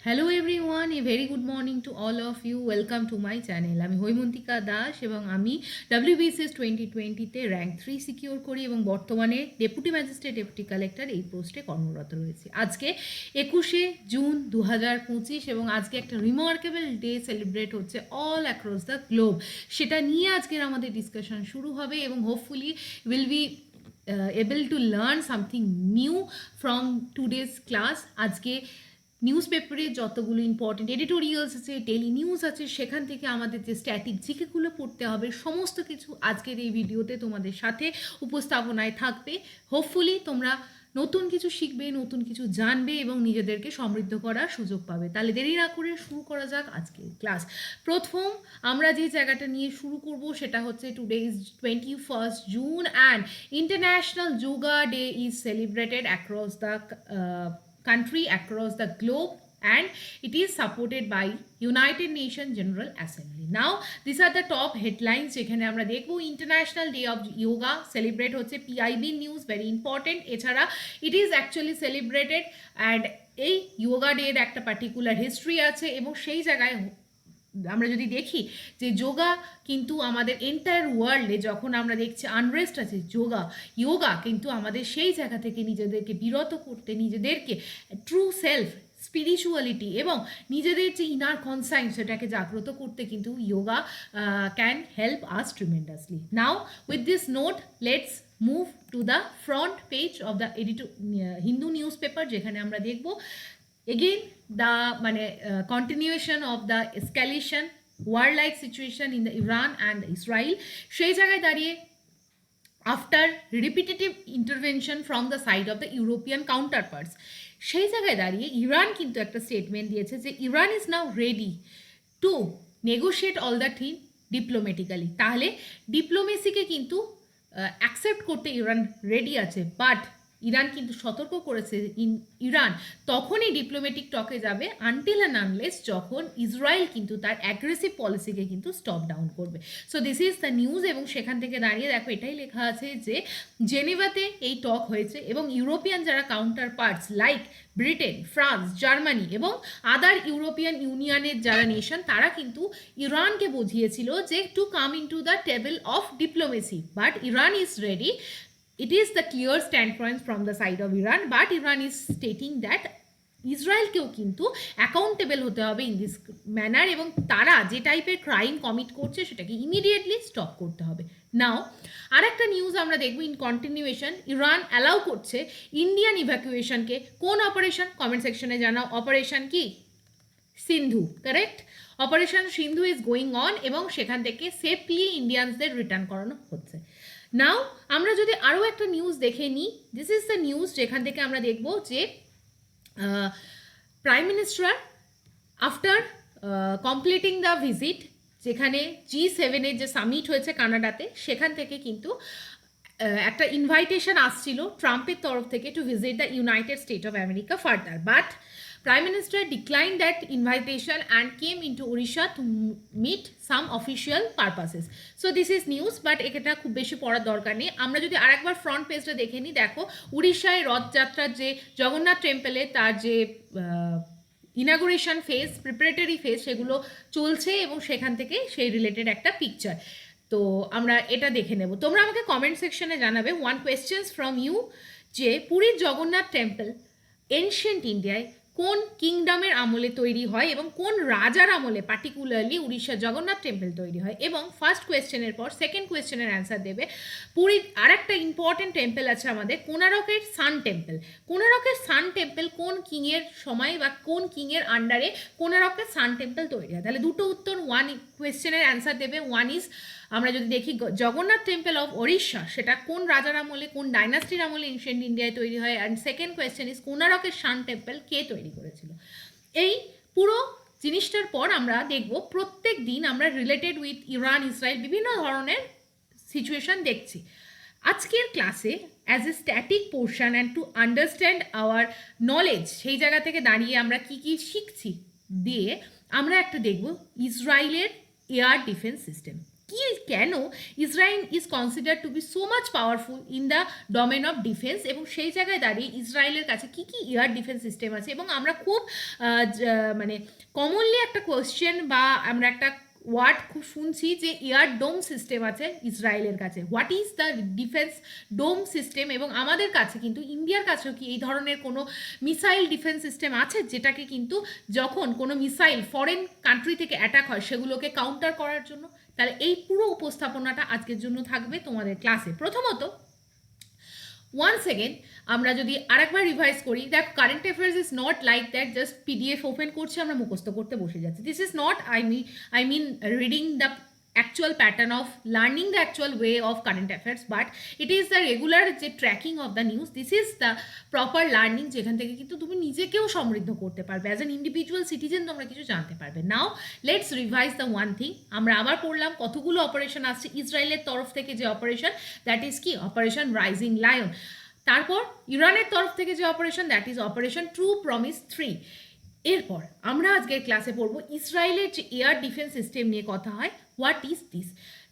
Hello everyone, a very good morning to all of you. Welcome to my channel. আমি হৈমন্তিকা দাস এবং আমি WBCS 2020-তে rank 3 secure করি এবং বর্তমানে ডেপুটি ম্যাজিস্ট্রেট ডেপুটি কালেক্টর এই পোস্টে কর্মরত রয়েছি। আজকে 21শে জুন 2025 এবং আজকে একটা রিমার্কেবল ডে সেলিব্রেট হচ্ছে অল অ্যাক্রস দ্য গ্লোব। সেটা নিয়ে আজকের আমাদের ডিসকাশন শুরু হবে এবং hopefully will be able to learn something new from today's class. আজকে নিউজ পেপারে যতগুলো ইম্পর্টেন্ট এডিটোরিয়ালস আছে, ডেলি নিউজ আছে, সেখান থেকে আমাদের যে স্ট্যাটিক জিকেগুলো পড়তে হবে সমস্ত কিছু আজকের এই ভিডিওতে তোমাদের সাথে উপস্থাপনায় থাকবে। হোপফুলি তোমরা নতুন কিছু শিখবে, নতুন কিছু জানবে এবং নিজেদেরকে সমৃদ্ধ করার সুযোগ পাবে। তাহলে দেরি না করে শুরু করা যাক আজকের ক্লাস। প্রথম আমরা যে জায়গাটা নিয়ে শুরু করব সেটা হচ্ছে today is 21st June and International Yoga Day is celebrated across the country, across the globe, and it is supported by United Nations General Assembly. Now these are the top headlines যেখানে আমরা দেখব international day of yoga celebrate হচ্ছে। PIB news very important. এছাড়া it is actually celebrated and এই yoga ডের একটা particular history আছে এবং সেই জায়গায় আমরা যদি দেখি যে যোগা কিন্তু আমাদের এন্টায়ার ওয়ার্ল্ডে যখন আমরা দেখছি আনরেস্ট আছে, যোগা কিন্তু আমাদের সেই জায়গা থেকে নিজেদেরকে বিরত করতে, নিজেদেরকে ট্রু সেলফ স্পিরিচুয়ালিটি এবং নিজেদের যে ইনার কনসাইন্স সেটাকে জাগ্রত করতে কিন্তু yoga can help us tremendously. Now with this note let's move to the front page of the Hindu news paper, যেখানে আমরা দেখব again the continuation of the escalation war-like situation in the Iran and Israel. সেই জায়গায় দাঁড়িয়ে after repetitive intervention from the side of the European counterparts, সেই জায়গায় দাঁড়িয়ে Iran কিন্তু একটা স্টেটমেন্ট দিয়েছে যে Iran is now ready to negotiate all the thing diplomatically. তাহলে ডিপ্লোমেসিকে কিন্তু অ্যাকসেপ্ট করতে ইরান রেডি আছে, বাট ইরান কিন্তু সতর্ক করেছে ইরান তখনই ডিপ্লোম্যাটিক টকে যাবে আনটিল অ্যান্ড আনলেস যখন ইসরায়েল কিন্তু তার অ্যাগ্রেসিভ পলিসিকে কিন্তু স্টপ ডাউন করবে। So this is the news এবং সেখান থেকে দাঁড়িয়ে দেখো এটাই লেখা আছে যে জেনেভাতে এই টক হয়েছে এবং ইউরোপিয়ান যারা counter parts like Britain, France, Germany এবং আদার ইউরোপিয়ান ইউনিয়নের যারা নেশন তারা কিন্তু ইরানকে বুঝিয়েছিল যে to come into the table of diplomacy, but Iran is ready. It is the clear standpoint from the side of Iran, but Iran is stating that ইসরায়েলকেও কিন্তু accountable হতে হবে ইন দিস ম্যানার এবং তারা যে টাইপের ক্রাইম কমিট করছে সেটাকে immediately stop করতে হবে। নাও আর একটা নিউজ আমরা দেখব ইন কন্টিনিউয়েশন, ইরান অ্যালাউ করছে ইন্ডিয়ান ইভ্যাকুয়েশনকে। কোন অপারেশন? কমেন্ট সেকশনে জানাও। অপারেশন কি? Sindhu, correct? Operation Sindhu is going on এবং সেখান থেকে সেফলি ইন্ডিয়ানসদের রিটার্ন করানো হচ্ছে। নাও আমরা যদি আরও একটা নিউজ দেখে নিই, দিস ইজ দ্য নিউজ যেখান থেকে আমরা দেখব যে prime minister after completing the visit, যেখানে G7-এর যে সামিট হয়েছে কানাডাতে, সেখান থেকে কিন্তু একটা ইনভাইটেশন আসছিল ট্রাম্পের তরফ থেকে to visit the United state of America further, but Prime Minister declined that invitation and came into Odisha to meet some official purposes. So this is news, but এটা খুব বেশি পড়ার দরকার নেই। আমরা যদি আরেকবার ফ্রন্ট পেজটা দেখে নিই, দেখো উড়িষ্যায় রথযাত্রার যে জগন্নাথ টেম্পলে তার যে ইনাগুরেশন ফেজ, প্রিপারেটরি ফেজ সেগুলো চলছে এবং সেখান থেকে সেই রিলেটেড একটা পিকচার। তো আমরা এটা দেখে নেব। তোমরা আমাকে কমেন্ট সেকশনে জানাবে ওয়ান কোয়েশ্চেন্স ফ্রম ইউ যে পুরীর জগন্নাথ টেম্পল এনশিয়েন্ট ইন্ডিয়ায় কোন কিংডমের আমলে তৈরি হয় এবং কোন রাজার আমলে পার্টিকুলারলি উড়িষ্যার জগন্নাথ টেম্পল তৈরি হয়। এবং ফার্স্ট কোয়েশ্চেনের পর সেকেন্ড কোয়েশ্চেনের অ্যান্সার দেবে। পুরীর আর একটা ইম্পর্টেন্ট টেম্পল আছে আমাদের, কোণারকের সান টেম্পল। কোণারকের সান টেম্পল কোন কিংয়ের সময় বা কোন কিংয়ের আন্ডারে কোণারকের সান টেম্পল তৈরি হয়? তাহলে দুটো উত্তর ওয়ান কোয়েশ্চেনের অ্যান্সার দেবে। ওয়ান ইজ আমরা যদি দেখি জগন্নাথ টেম্পল অফ ওড়িশা সেটা কোন রাজার আমলে, কোন ডাইনাস্টির আমলে এনশিয়েন্ট ইন্ডিয়ায় তৈরি হয়, অ্যান্ড সেকেন্ড কোয়েশ্চেন ইজ কোণারকের সান টেম্পল কে তৈরি করেছিল। এই পুরো জিনিসটার পর আমরা দেখব প্রত্যেক দিন আমরা রিলেটেড উইথ ইরান, ইসরায়েল বিভিন্ন ধরনের সিচুয়েশন দেখছি। আজকের ক্লাসে as a static portion and to understand hour knowledge, সেই জায়গা থেকে দাঁড়িয়ে আমরা কি কি শিখছি দিয়ে আমরা একটা দেখব ইসরায়েলের এয়ার ডিফেন্স সিস্টেম। কি কেন Israel is consider to be so much powerful in the domain of defence, এবং সেই জায়গায় দাঁড়িয়ে ইসরায়েলের কাছে কি কি এয়ার ডিফেন্স সিস্টেম আছে। এবং আমরা খুব মানে কমনলি একটা কোয়েশ্চেন বা আমরা একটা ওয়ার্ড খুব শুনছি যে এয়ার ডোম সিস্টেম আছে ইসরায়েলের কাছে। What is the defence dome system? এবং আমাদের কাছে কিন্তু ইন্ডিয়ার কাছেও কি এই ধরনের কোনো মিসাইল ডিফেন্স সিস্টেম আছে, যেটাকে কিন্তু যখন কোনো মিসাইল ফরেন কান্ট্রি থেকে অ্যাটাক হয় সেগুলোকে কাউন্টার করার জন্য? তাহলে এই পুরো উপস্থাপনাটা আজকের জন্য থাকবে তোমাদের ক্লাসে। প্রথমত ওয়ান্স এগেন আমরা যদি আরেকবার রিভাইজ করি, দেখ current affairs is not like that just PDF open করছি আমরা মুখস্থ করতে বসে যাচ্ছি। This is not I mean reading the actual pattern of learning the actual way of current affairs, but it is the regular যে tracking of the news. This is the proper learning, যেখান থেকে কিন্তু তুমি নিজেকেও সমৃদ্ধ করতে পারবে, as an individual citizen তোমরা কিছু জানতে পারবে। Now let's revise the one thing. আমরা আবার পড়লাম কতগুলো অপারেশন আসছে ইসরায়েলের তরফ থেকে, যে অপারেশন দ্যাট ইজ কি অপারেশন রাইজিং লায়ন। তারপর ইরানের তরফ থেকে যে operation that is operation true promise 3। এরপর আমরা আজকের ক্লাসে পড়বো ইসরায়েলের যে এয়ার ডিফেন্স সিস্টেম নিয়ে কথা হয়। What is this?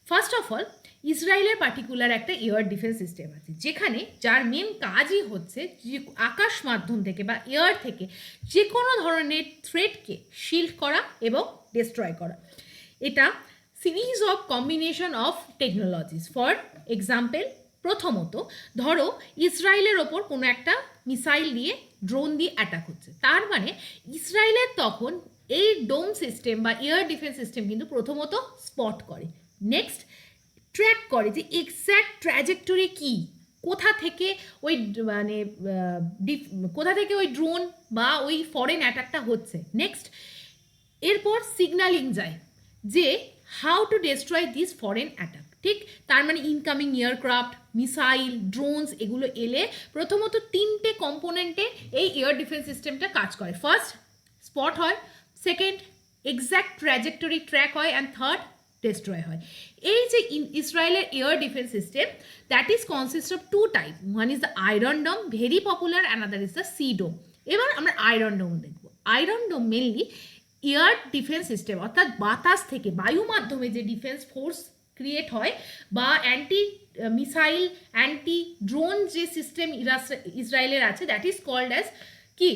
First of all ইসরায়েলের পার্টিকুলার একটা এয়ার ডিফেন্স সিস্টেম আছে, যেখানে যার মেন কাজই হচ্ছে যে আকাশ মাধ্যম থেকে বা এয়ার থেকে যে কোনো ধরনের থ্রেটকে শিল্ড করা এবং ডিস্ট্রয় করা। এটা series of combination of technologies. For example, প্রথমত ধরো ইসরায়েলের ওপর কোনো একটা মিসাইল দিয়ে ড্রোন দিয়ে অ্যাটাক হচ্ছে, তার মানে ইসরায়েলের তখন এই ডোম সিস্টেম বা এয়ার ডিফেন্স সিস্টেম কিন্তু প্রথমত স্পট করে, নেক্সট ট্র্যাক করে যে এক্স্যাক্ট ট্র্যাজেক্টরি কী, কোথা থেকে ওই মানে কোথা থেকে ওই ড্রোন বা ওই ফরেন অ্যাটাকটা হচ্ছে, নেক্সট এরপর সিগন্যালিং যায় যে how to destroy this foreign attack. ঠিক, তার মানে ইনকামিং এয়ারক্রাফট, মিসাইল, ড্রোনস এগুলো এলে প্রথমত তিনটে কম্পোনেন্টে এই এয়ার ডিফেন্স সিস্টেমটা কাজ করে। ফার্স্ট স্পট হয়, সেকেন্ড এক্স্যাক্ট ট্র্যাজেক্টরি ট্র্যাক হয়, অ্যান্ড থার্ড ডিস্ট্রয় হয়। এই যে ইসরায়েলের air defence system that is consist of two type, one is the Iron Dome, very popular, another is the C Dome. এবার আমরা আয়রন ডোম দেখব। Iron Dome mainly air defence system, অর্থাৎ বাতাস থেকে বায়ু মাধ্যমে যে ডিফেন্স ফোর্স ক্রিয়েট হয় বা অ্যান্টি মিসাইল অ্যান্টি ড্রোন যে সিস্টেম ইসরায়েলের আছে দ্যাট ইজ কল্ড অ্যাজ কি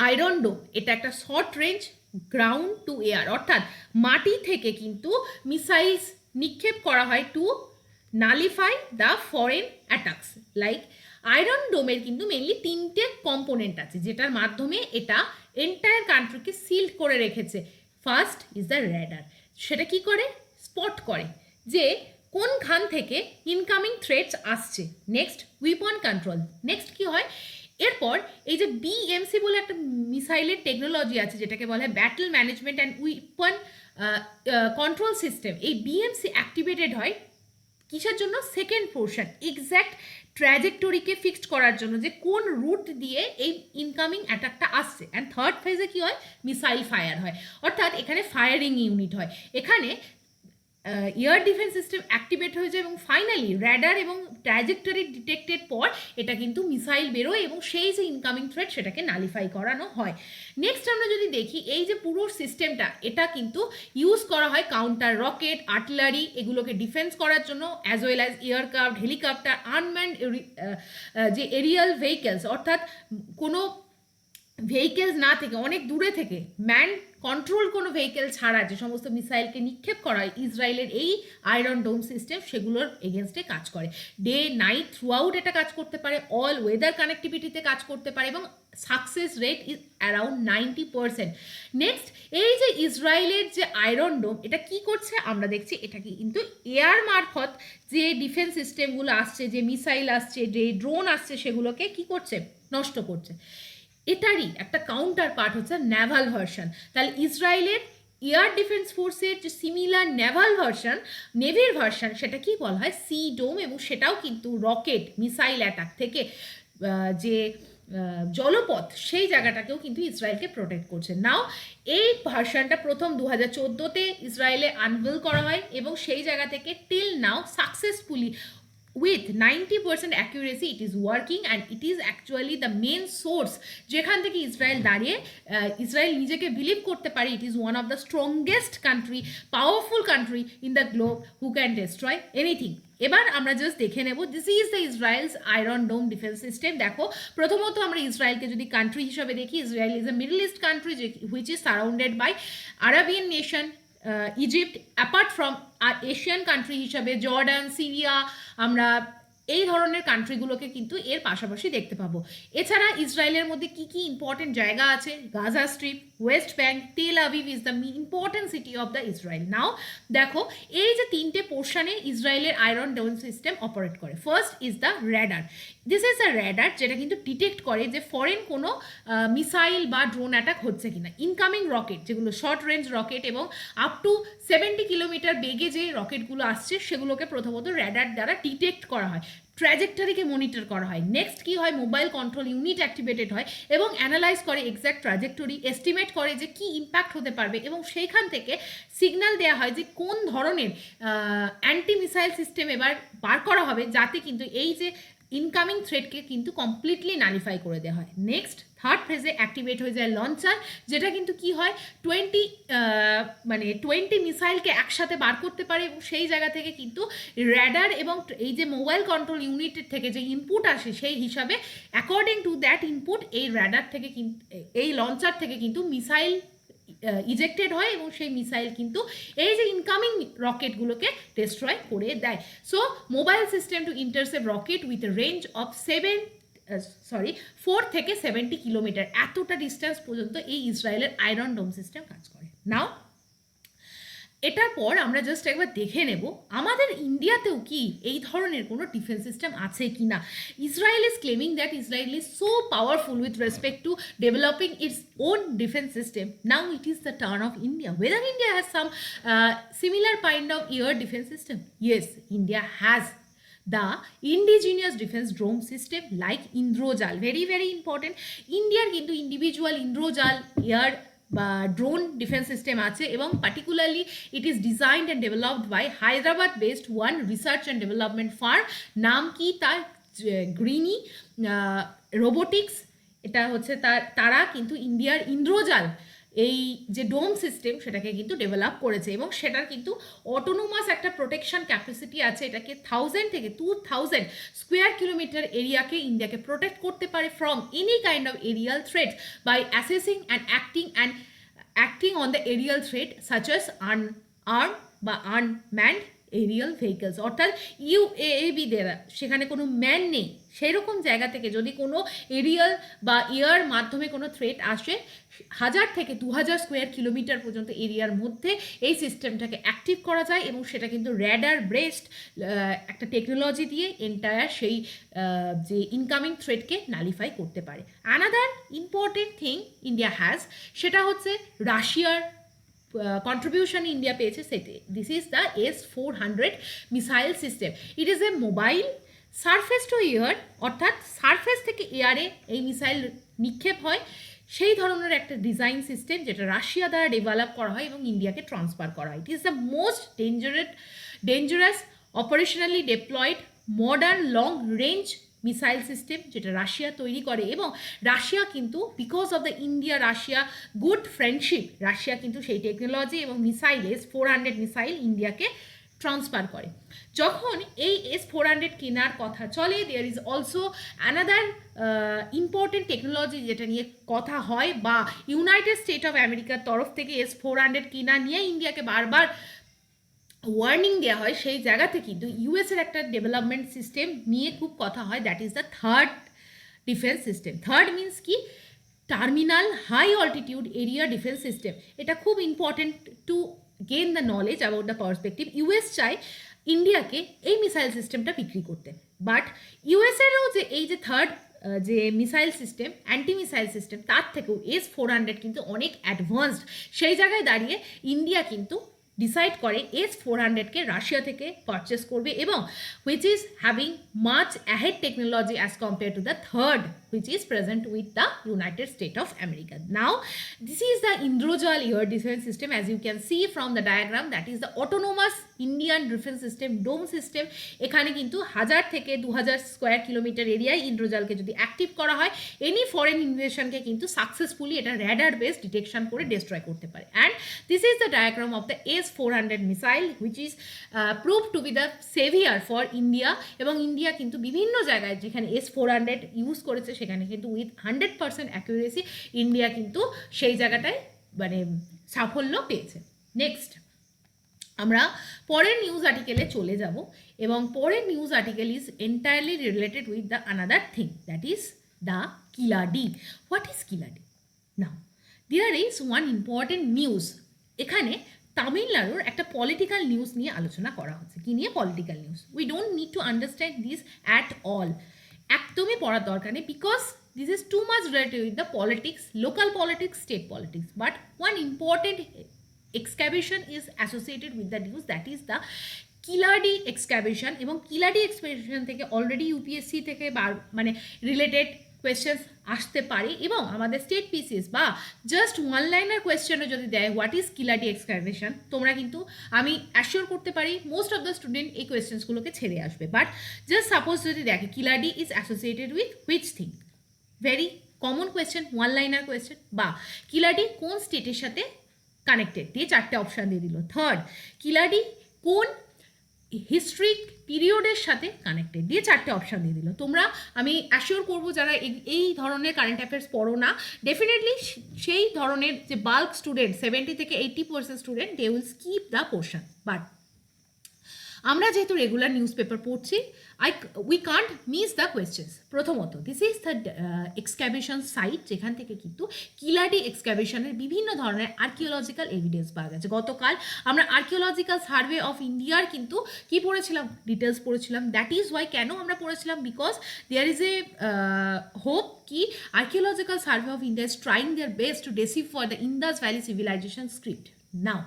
আয়রন ডোম। এটা একটা short range ground to air, অর্থাৎ মাটি থেকে কিন্তু মিসাইলস নিক্ষেপ করা হয় to nullify the foreign attacks. Like Iron ডোমের কিন্তু মেনলি তিনটে কম্পোনেন্ট আছে, যেটার মাধ্যমে এটা এন্টায়ার কান্ট্রিকে সিল্ড করে রেখেছে। ফার্স্ট ইজ দ্য রেডার, সেটা কি করে স্পট করে যে কোনখান থেকে ইনকামিং থ্রেটস আসছে। নেক্সট উইপন কন্ট্রোল, নেক্সট কি হয় এরপর এই যে বিএমসি বলে একটা মিসাইলের টেকনোলজি আছে, যেটাকে বলা হয় battle management and weapon control system. এই বিএমসি অ্যাক্টিভেটেড হয় কিসের জন্য? সেকেন্ড পোর্শন এক্স্যাক্ট ট্র্যাজেক্টরিকে ফিক্সড করার জন্য, যে কোন রুট দিয়ে এই ইনকামিং অ্যাটাকটা আসছে। অ্যান্ড থার্ড ফেজে কী হয়? মিসাইল ফায়ার হয়, অর্থাৎ এখানে ফায়ারিং ইউনিট হয়। এখানে এয়ার ডিফেন্স সিস্টেম অ্যাক্টিভেট হয়ে যায় এবং ফাইনালি র্যাডার এবং ট্র্যাজেক্টরি ডিটেক্টেড পর এটা কিন্তু মিসাইল বেরোয় এবং সেই যে ইনকামিং থ্রেট সেটাকে নালিফাই করানো হয়। নেক্সট আমরা যদি দেখি এই যে পুরো সিস্টেমটা, এটা কিন্তু ইউজ করা হয় কাউন্টার রকেট, আর্টিলারি এগুলোকে ডিফেন্স করার জন্য, as well as aircraft, helicopter, unmanned যে এরিয়াল ভেহিকেলস, অর্থাৎ কোনো ভেহিকেলস না থেকে অনেক দূরে থেকে ম্যান কন্ট্রোল কোনো ভেহিকেল ছাড়া যে সমস্ত মিসাইলকে নিক্ষেপ করা হয় ইসরায়েলের এই আয়রন ডোম সিস্টেম সেগুলোর এগেনস্টে কাজ করে। ডে নাইট থ্রু আউট এটা কাজ করতে পারে, অল ওয়েদার কানেক্টিভিটিতে কাজ করতে পারে এবং success rate is around 90%। Next এই যে ইসরায়েলের যে আয়রন ডোম এটা কি করছে আমরা দেখছি, এটা কি কিন্তু এয়ার মারফত যে ডিফেন্স সিস্টেমগুলো আসছে, যে মিসাইল আসছে, যে ড্রোন আসছে সেগুলোকে কি করছে? নষ্ট করছে। এটারই একটা কাউন্টার পার্ট হচ্ছে নেভাল ভার্সন। তাহলে ইসরায়েলের এয়ার ডিফেন্স ফোর্সের যে সিমিলার নেভাল ভার্সন, নেভির ভার্সন, সেটা কি বলা হয়? সি ডোম, এবং সেটাও কিন্তু রকেট মিসাইল অ্যাটাক থেকে যে জলপথ সেই জায়গাটাকেও কিন্তু ইসরায়েলকে প্রোটেক্ট করছে। নাও এই ভার্সনটা প্রথম 2014-তে ইসরায়েলে আনভেল করা হয় এবং সেই জায়গা থেকে till now successfully with 90% accuracy it is working and it is actually the main source যেখান থেকে ইসরায়েল দাঁড়িয়ে ইসরায়েল নিজেকে বিলিভ করতে পারে it is one of the strongest country, powerful country in the globe who can destroy anything. এবার আমরা just দেখে নেব this is the Israel's iron dome defence system. দেখো প্রথমত আমরা ইসরায়েলকে যদি কান্ট্রি হিসাবে দেখি, Israel is a middle east country which is surrounded by Arabian nation, Egypt, apart from Asian country হিসাবে জর্ডান, সিরিয়া, আমরা এই ধরনের কান্ট্রিগুলোকে কিন্তু এর পাশাপাশি দেখতে পাবো। এছাড়া ইসরায়েলের মধ্যে কি কি ইম্পর্টেন্ট জায়গা আছে, Gaza strip, West Bank, Tel Aviv is the important city of the Israel. Now দেখো এই যে তিনটে পোর্শনে ইসরায়েলের আয়রন ডোম সিস্টেম অপারেট করে। First is the radar. This is a radar যেটা কিন্তু ডিটেক্ট করে যে ফরেন কোনো মিসাইল বা ড্রোন অ্যাটাক হচ্ছে কিনা। ইনকামিং রকেট যেগুলো শর্ট রেঞ্জ রকেট এবং আপ টু 70 কিলোমিটার বেগে যে রকেটগুলো আসছে সেগুলোকে প্রথমত র্যাডার দ্বারা ডিটেক্ট করা হয়, ট্র্যাজেক্টরিকে মনিটর করা হয়। নেক্সট কি হয়, মোবাইল কন্ট্রোল ইউনিট অ্যাক্টিভেটেড হয় এবং অ্যানালাইজ করে এক্স্যাক্ট ট্র্যাজেক্টরি, এস্টিমেট করে যে কি ইম্প্যাক্ট হতে পারবে এবং সেইখান থেকে সিগন্যাল দেওয়া হয় যে কোন ধরনের অ্যান্টি মিসাইল সিস্টেম এবার বার করা হবে যাতে কিন্তু এই যে ইনকামিং থ্রেটকে কিন্তু কমপ্লিটলি নালিফাই করে দেওয়া হয়। নেক্সট থার্ড ফেজে অ্যাক্টিভেট হয়ে যায় লঞ্চার, যেটা কিন্তু কি হয় 20 মিসাইলকে একসাথে বার করতে পারে এবং সেই জায়গা থেকে কিন্তু র্যাডার এবং এই যে মোবাইল কন্ট্রোল ইউনিটের থেকে যে ইনপুট আসে সেই হিসাবে অ্যাকর্ডিং টু দ্যাট ইনপুট এই র্যাডার থেকে কিন্তু এই লঞ্চার থেকে কিন্তু মিসাইল ইজেক্টেড হয় এবং সেই মিসাইল কিন্তু এই যে ইনকামিং রকেটগুলোকে ডিস্ট্রয় করে দেয়। So mobile system to intercept rocket with a range of 4 থেকে 70 কিলোমিটার, এতটা ডিস্টেন্স পর্যন্ত এই ইসরায়েলের আয়রন ডোম সিস্টেম কাজ করে। নাও এটার পর আমরা জাস্ট একবার দেখে নেব আমাদের ইন্ডিয়াতেও কি এই ধরনের কোনো ডিফেন্স সিস্টেম আছে কি না। Israel is claiming that Israel is so powerful with respect to developing its own defence system. Now it is the turn off India. Whether India has some similar kind of air defense system? Yes, India has the indigenous defense drone system like Indrojal, very very important. Indiaর কিন্তু individual Indrajal air বা drone defence system আছে এবং particularly it is designed and developed by Hyderabad based one research and development firm. নাম কি তার? গ্রিনি রোবোটিক্স। এটা হচ্ছে তারা কিন্তু ইন্ডিয়ার ইন্দ্রজাল এই যে ডোম সিস্টেম সেটাকে কিন্তু ডেভেলপ করেছে এবং সেটার কিন্তু অটোনোমাস একটা প্রোটেকশন ক্যাপাসিটি আছে। এটাকে 1000 থেকে 2000 স্কোয়ার কিলোমিটার এরিয়াকে ইন্ডিয়াকে প্রোটেক্ট করতে পারে from any kind of aerial threat by assessing and acting on the aerial threat such as unarm বা আনম্যান্ড এরিয়াল ভেহিকলস। অর্থাৎ ইউএএভি দেওয়া, সেখানে কোনো ম্যান নেই, সেই রকম জায়গা থেকে যদি কোনো এরিয়াল বা এয়ার মাধ্যমে কোনো থ্রেট আসে 1000 থেকে 2000 স্কোয়ার কিলোমিটার পর্যন্ত এরিয়ার মধ্যে এই সিস্টেমটাকে অ্যাক্টিভ করা যায় এবং সেটা কিন্তু র্যাডার ব্রেস্ট একটা টেকনোলজি দিয়ে এন্টায়ার সেই যে ইনকামিং থ্রেটকে নালিফাই করতে পারে। Another important thing India has, সেটা হচ্ছে রাশিয়ার কন্ট্রিবিউশন ইন্ডিয়া পেয়েছে সেটি। This is the S-400 missile system. It is A mobile surface two air, অর্থাৎ সারফেস থেকে এয়ারে এই মিসাইল নিক্ষেপ হয়, সেই ধরনের একটা ডিজাইন সিস্টেম যেটা রাশিয়া দ্বারা ডেভেলপ করা হয় এবং ইন্ডিয়াকে ট্রান্সফার করা হয়। ইট is the most dangerous operationally deployed modern long range missile system যেটা রাশিয়া তৈরি করে এবং রাশিয়া কিন্তু because of the India Russia good friendship, Russia কিন্তু সেই টেকনোলজি এবং মিসাইল S-400 মিসাইল ইন্ডিয়াকে ট্রান্সফার করে। যখন এই S-400 কেনার কথা চলে, there is also another important technology যেটা নিয়ে কথা হয় বা ইউনাইটেড স্টেট অফ আমেরিকার তরফ থেকে S-400 কেনা নিয়ে ইন্ডিয়াকে বারবার ওয়ার্নিং দেওয়া হয়। সেই জায়গাতে কিন্তু ইউএসের একটা ডেভেলপমেন্ট সিস্টেম নিয়ে খুব কথা হয়, that is the third defence system. Third means কি? Terminal high altitude area defence system. এটা খুব important to gain the knowledge about the perspective. US চায় ইন্ডিয়াকে এই মিসাইল সিস্টেমটা বিক্রি করতে, বাট ইউএসেরও যে এই যে থার্ড যে missile system anti missile system তার থেকেও S-400 কিন্তু অনেক অ্যাডভান্সড। সেই জায়গায় দাঁড়িয়ে ইন্ডিয়া কিন্তু ডিসাইড করে S-400কে রাশিয়া থেকে পারচেস করবে এবং which is having much ahead technology as compared to the third which is present with the United States of America. Now this is the Indrojal air defense system, as you can see from the diagram, that is the autonomous Indian defense system, dome system. এখানে কিন্তু 1000 থেকে 2000 square kilometre এরিয়ায় ইন্দ্রজালকে যদি active করা হয় any foreign ইনভেশনকে কিন্তু successfully এটা radar base detection করে ডিস্ট্রয় করতে পারে। And this is the diagram of the S-400 missile which is prove two B the severe for India. এবং ইন্ডিয়া কিন্তু বিভিন্ন জায়গায় যেখানে S-400 ইউজ করেছে সেখানে কিন্তু উইথ 100% অ্যাকুরেসি ইন্ডিয়া কিন্তু সেই জায়গাটায় মানে সাফল্য পেয়েছে। নেক্সট আমরা পরের নিউজ আর্টিকেলে চলে যাব এবং পরের news article is entirely related with the another thing, that is the Keeladi. What is Keeladi? Now there is one important news. এখানে তামিলনাড়ুর একটা পলিটিক্যাল নিউজ নিয়ে আলোচনা করা হচ্ছে। কি নিয়ে? Political news. We don't need to understand this at all, একদমই পড়ার দরকার নেই, because this is too much related with the politics, local politics, state politics. But one important excavation is associated with the news, that is the কিলাডি excavation. এবং কিলাডি excavation থেকে already UPSC থেকে মানে related questions আসতে পারে এবং আমাদের state PCS বা just one liner কোয়েশ্চেনও যদি দেয় হোয়াট ইজ কিলাডি এক্সক্যাভেশন, তোমরা কিন্তু আমি অ্যাসিওর করতে পারি মোস্ট অফ দ্য স্টুডেন্ট এই কোয়েশ্চেন্সগুলোকে ছেড়ে আসবে। বাট জাস্ট সাপোজ যদি দেখে Keeladi is associated with which thing, very common question, one liner question, বা কিলাডি কোন স্টেটের সাথে কানেক্টেড দিয়ে 4টে অপশান দিয়ে দিল। থার্ড, কিলাডি কোন হিস্ট্রিক পিরিয়ডের সাথে কানেক্টেড দিয়ে 4টে অপশান দিয়ে দিল। তোমরা আমি অ্যাসিওর করবো যারা এই ধরনের কারেন্ট অ্যাফেয়ার্স পড়ো না, ডেফিনেটলি সেই ধরনের যে বাল্ক স্টুডেন্ট 70 থেকে 80% student they will skip the portion. But আমরা যেহেতু রেগুলার নিউজ পেপার পড়ছি we can't miss the questions. প্রথমত this is the excavation site, যেখান থেকে কিন্তু কিলাডি এক্সক্যাভেশনের বিভিন্ন ধরনের আর্কিওলজিক্যাল এভিডেন্স পাওয়া গেছে। গতকাল আমরা আর্কিওলজিক্যাল সার্ভে অফ ইন্ডিয়ার কিন্তু কি পড়েছিলাম, ডিটেলস পড়েছিলাম। দ্যাট ইজ ওয়াই, কেন আমরা পড়েছিলাম, because there is a hope কি archaeological survey of India is trying their best to decipher the Indus valley civilisation script. Now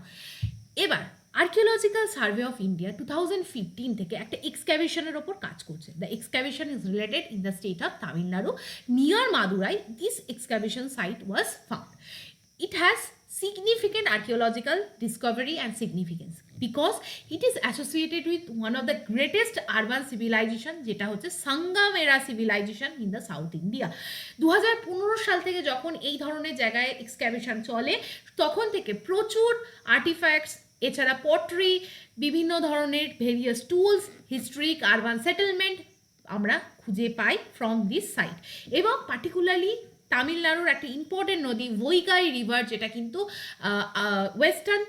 এবার আর্কিওলজিক্যাল সার্ভে অফ ইন্ডিয়া 2015 থেকে একটা এক্সক্যাভেশনের ওপর কাজ করছে। The excavation is related in the state of Tamil Nadu near Madurai. This excavation site was found. It has significant archaeological discovery and significance because it is associated with one of the greatest urban civilization, যেটা হচ্ছে সঙ্গম এরা civilisation in the south India. 2015 সাল থেকে যখন এই ধরনের জায়গায় excavation চলে তখন থেকে প্রচুর আর্টিফ্যাক্টস, এছাড়া পটরি, বিভিন্ন ধরনের various tools, historic urban settlement আমরা খুঁজে পাই ফ্রম দিস সাইট। এবং পার্টিকুলারলি তামিলনাড়ুর একটা ইম্পর্টেন্ট নদী বৈগাই রিভার, যেটা কিন্তু ওয়েস্টার্ন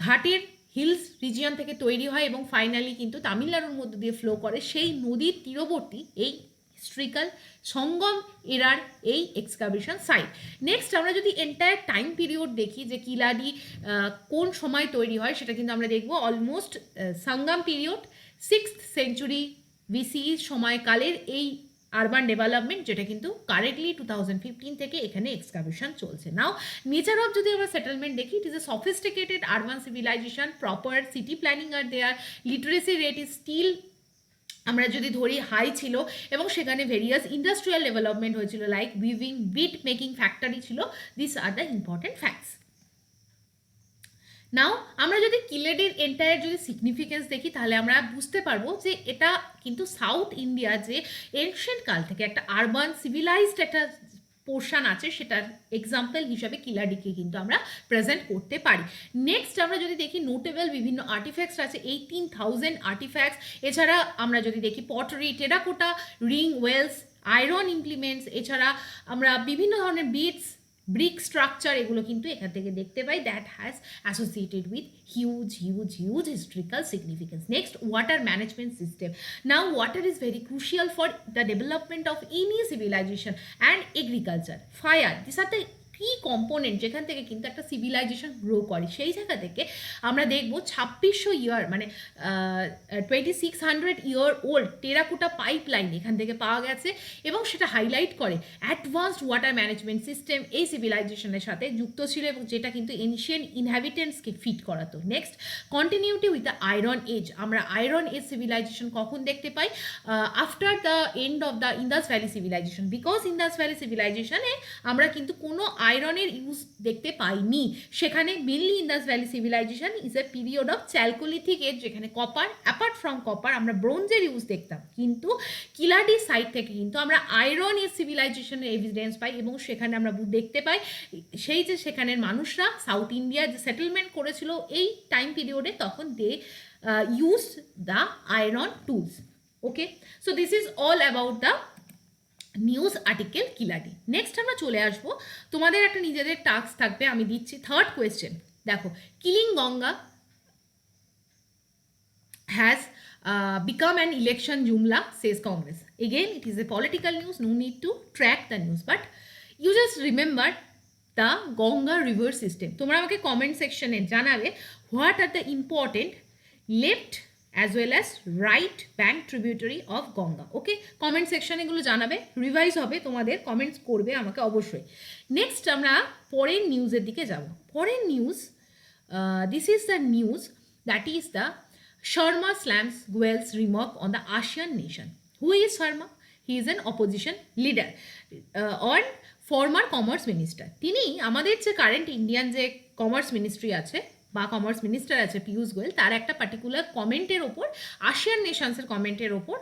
ঘাটের হিলস রিজিয়ন থেকে তৈরি হয় এবং ফাইনালি কিন্তু তামিলনাড়ুর মধ্যে দিয়ে ফ্লো করে, সেই নদীর তীরবর্তী এই হিস্ট্রিক্যাল সঙ্গম এরার এই এক্সকাভেশন সাইট। নেক্সট আমরা যদি এন্টায়ার টাইম পিরিয়ড দেখি যে কিলাডি কোন সময় তৈরি হয়, সেটা কিন্তু আমরা দেখব অলমোস্ট সঙ্গম পিরিয়ড 6th সেঞ্চুরি বিসিই সময়কালের এই আরবান ডেভেলপমেন্ট, যেটা কিন্তু কারেন্টলি 2015 থেকে এখানে এক্সকাভেশন চলছে। নাও নেচার অফ যদি আমরা সেটেলমেন্ট দেখি, it is a sophisticated urban civilisation, proper city planning are there, literacy rate is still আমরা যদি ধরি হাই ছিল এবং সেখানে ভেরিয়াস ইন্ডাস্ট্রিয়াল ডেভেলপমেন্ট হয়েছিল, like weaving, bead making factory ছিল। This are the important facts. Now আমরা যদি কিলাডির এন্টায়ার যদি সিগনিফিকেন্স দেখি তাহলে আমরা বুঝতে পারবো যে এটা কিন্তু সাউথ ইন্ডিয়া যে এনশিয়েন্ট কাল থেকে একটা আরবান সিভিলাইজড একটা পোর্শন আছে, সেটার এক্সাম্পল হিসাবে কিলাডিকে কিন্তু আমরা প্রেজেন্ট করতে পারি। নেক্সট আমরা যদি দেখি নোটেবল বিভিন্ন আর্টিফ্যাক্টস আছে, 18,000 আর্টিফ্যাক্টস। এছাড়া আমরা যদি দেখি pottery, terracotta, ring wells, iron implements, এছাড়া আমরা বিভিন্ন ধরনের বিটস, ব্রিক স্ট্রাকচার, এগুলো কিন্তু এখান থেকে দেখতে পাই। That has associated with huge historical significance. Next, water management system. Now water is very crucial for the development of any civilization and agriculture. Fire, these are the কি component যেখান থেকে কিন্তু একটা সিভিলাইজেশন গ্রো করে, সেই জায়গা থেকে আমরা দেখব 2600 ইয়ার মানে 2600 ইয়ার ওল্ড টেরাকোটা পাইপলাইন এখান থেকে পাওয়া গেছে, এবং সেটা হাইলাইট করে অ্যাডভান্সড ওয়াটার ম্যানেজমেন্ট সিস্টেম এই সিভিলাইজেশনের সাথে যুক্ত ছিল, এবং যেটা কিন্তু এনশিয়েন্ট ইনহ্যাবিটেন্টসকে ফিট করাতো। Next, continuity with the iron age. আমরা আয়রন এজ সিভিলাইজেশন কখন দেখতে পাই? After the end of the Indus valley civilisation, because Indus valley সিভিলাইজেশনে আমরা কিন্তু কোনো আয়রনের ইউজ দেখতে পাইনি। সেখানে mainly Indus valley civilisation is a period of chalcolithic age, যেখানে কপার, অ্যাপার্ট ফ্রম কপার আমরা ব্রোঞ্জের ইউজ দেখতাম, কিন্তু কিলাডি সাইট থেকে কিন্তু আমরা আয়রন এজ সিভিলাইজেশনের এভিডেন্স পাই, এবং সেখানে আমরা দেখতে পাই সেই যে সেখানের মানুষরা সাউথ ইন্ডিয়া যে সেটেলমেন্ট করেছিল এই টাইম পিরিয়ডে, তখন they use the iron tools. Okay, so this is all about the news article Keeladi. Next আমরা চলে আসবো, তোমাদের একটা নিজেদের টাস্ক থাকবে, আমি দিচ্ছি থার্ড কোয়েশ্চেন। দেখো, killing Ganga has become an election jumla, says Congress. Again, it is a political news, no need to track the news, but you just remember the Ganga river system. তোমরা আমাকে comment সেকশনে জানাবে what are the important left as well as right bank tributary of Ganga. Okay, comment সেকশনে এগুলো জানাবে, revise হবে, তোমাদের comments করবে আমাকে অবশ্যই। নেক্সট আমরা পরের নিউজের দিকে যাব। পরের news, this is the news that is the Sharma slams Goel's remark on the ASEAN nation. Who is Sharma? He is an opposition leader or former commerce minister. তিনি আমাদের যে কারেন্ট ইন্ডিয়ান যে কমার্স মিনিস্ট্রি আছে বা commerce minister আছে পীয়ূষ গোয়েল, তার একটা particular কমেন্টের ওপর, আসিয়ান নেশনসের কমেন্টের ওপর